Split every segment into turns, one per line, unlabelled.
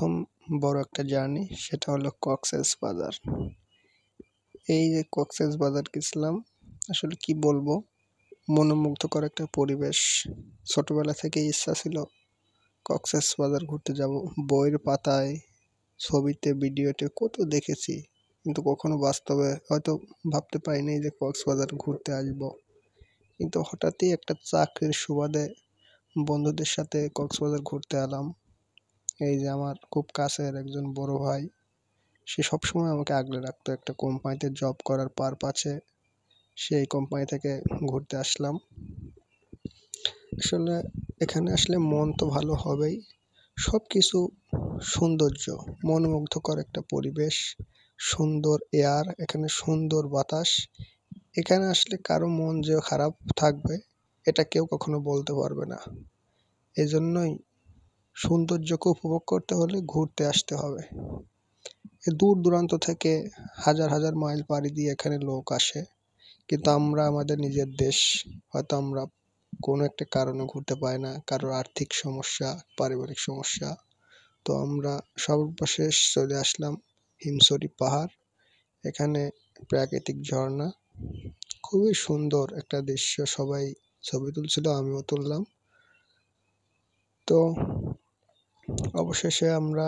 প্রথম বড় একটা জার্নি, সেটা হলো কক্সবাজার। এই যে কক্সবাজার গেছিলাম, আসলে কি বলবো, মনোমুগ্ধকর একটা পরিবেশ। ছোটবেলা থেকেই ইচ্ছা ছিল কক্সবাজার ঘুরতে যাব। বইয়ের পাতায়, ছবিতে, ভিডিওতে কত দেখেছি, কিন্তু কখনো বাস্তবে হয়তো ভাবতে পারিনি যে কক্সবাজার ঘুরতে আসবো। কিন্তু হঠাৎই একটা চাকরির সুবাদে বন্ধুদের সাথে কক্সবাজার ঘুরতে এলাম। এই যে আমার খুব কাছের একজন বড় ভাই, সে সবসময় আমাকে আগলে রাখতো। একটা কোম্পানিতে জব করার পারপাসে সেই কোম্পানি থেকে ঘুরতে আসলাম। আসলে এখানে আসলে মন তো ভালো হবেই, সব কিছু সৌন্দর্য, মনোমুগ্ধকর একটা পরিবেশ, সুন্দর এয়ার, এখানে সুন্দর বাতাস। এখানে আসলে কারো মন যে খারাপ থাকবে এটা কেউ কখনো বলতে পারবে না। এজন্যই সৌন্দর্যকে উপভোগ করতে হলে ঘুরতে আসতে হবে। দূর দূরান্ত থেকে হাজার হাজার মাইল পাড়ি দিয়ে এখানে লোক আসে, কিন্তু আমরা আমাদের নিজের দেশ হয়তো আমরা কোনো একটা কারণে ঘুরতে পারি না, কারোর আর্থিক সমস্যা, পারিবারিক সমস্যা। তো আমরা সর্বশেষ চলে আসলাম হিমছড়ি পাহাড়। এখানে প্রাকৃতিক ঝর্ণা, খুবই সুন্দর একটা দৃশ্য। সবাই ছবি তুলছিল, আমিও তুললাম। তো অবশেষে আমরা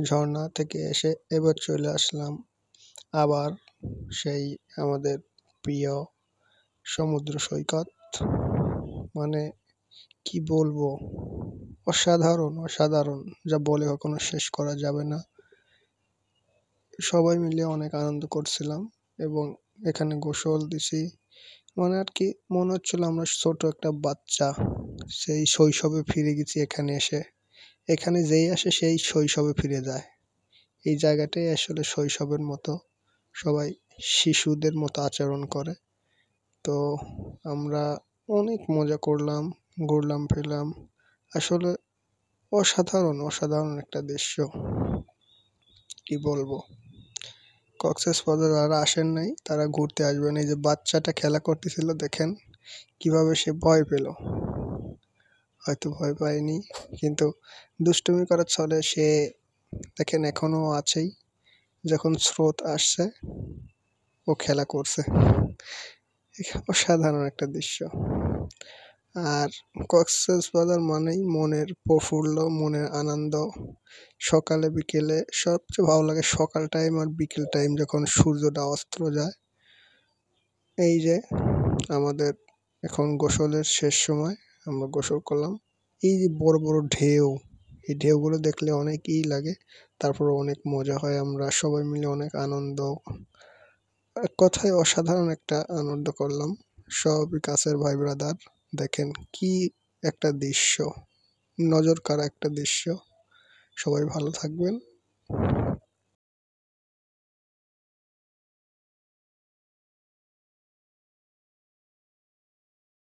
ঝর্ণা থেকে এসে এবার চলে আসলাম আবার সেই আমাদের প্রিয় সমুদ্র সৈকত। মানে কি বলবো, অসাধারণ অসাধারণ, যা বলে কখনো শেষ করা যাবে না। সবাই মিলে অনেক আনন্দ করছিলাম এবং এখানে গোসল দিছি। মানে আর কি মনে হচ্ছিল আমরা ছোট একটা বাচ্চা, সেই শৈশবে ফিরে গেছি এখানে এসে। এখানে যেই আসে সেই শৈশবে ফিরে যায়। এই জায়গাটাই আসলে শৈশবের মতো, সবাই শিশুদের মতো আচরণ করে। তো আমরা অনেক মজা করলাম, ঘুরলাম ফিরলাম। আসলে অসাধারণ অসাধারণ একটা দৃশ্য, কি বলবো। কক্সবাজার যারা আসেন নাই তারা ঘুরতে আসবেন। এই যে বাচ্চাটা খেলা করতেছিল, দেখেন কিভাবে সে ভয় পেল। হয়তো ভয় পায়নি, কিন্তু দুষ্টুমি করার ছলে সে, দেখেন এখনো আছেই। যখন স্রোত আসছে ও খেলা করছে। অসাধারণ একটা দৃশ্য। আর কক্সবাজার মানেই মনের প্রফুল্ল, মনের আনন্দ। সকালে বিকেলে সবচেয়ে ভালো লাগে সকাল টাইম আর বিকেল টাইম, যখন সূর্যটা অস্ত যায়। এই যে আমাদের এখন গোসলের শেষ সময়, আমরা গোসল করলাম। এই যে বড় বড় ঢেউ, এই ঢেউগুলো দেখলে অনেকই লাগে, তারপর অনেক মজা হয়। আমরা সবাই মিলে অনেক আনন্দ, এক কথায় অসাধারণ একটা আনন্দ করলাম। সবই কাছের ভাই ব্রাদার। দেখেন কি একটা দৃশ্য, নজর কাড়া একটা দৃশ্য। সবাই ভালো থাকবেন।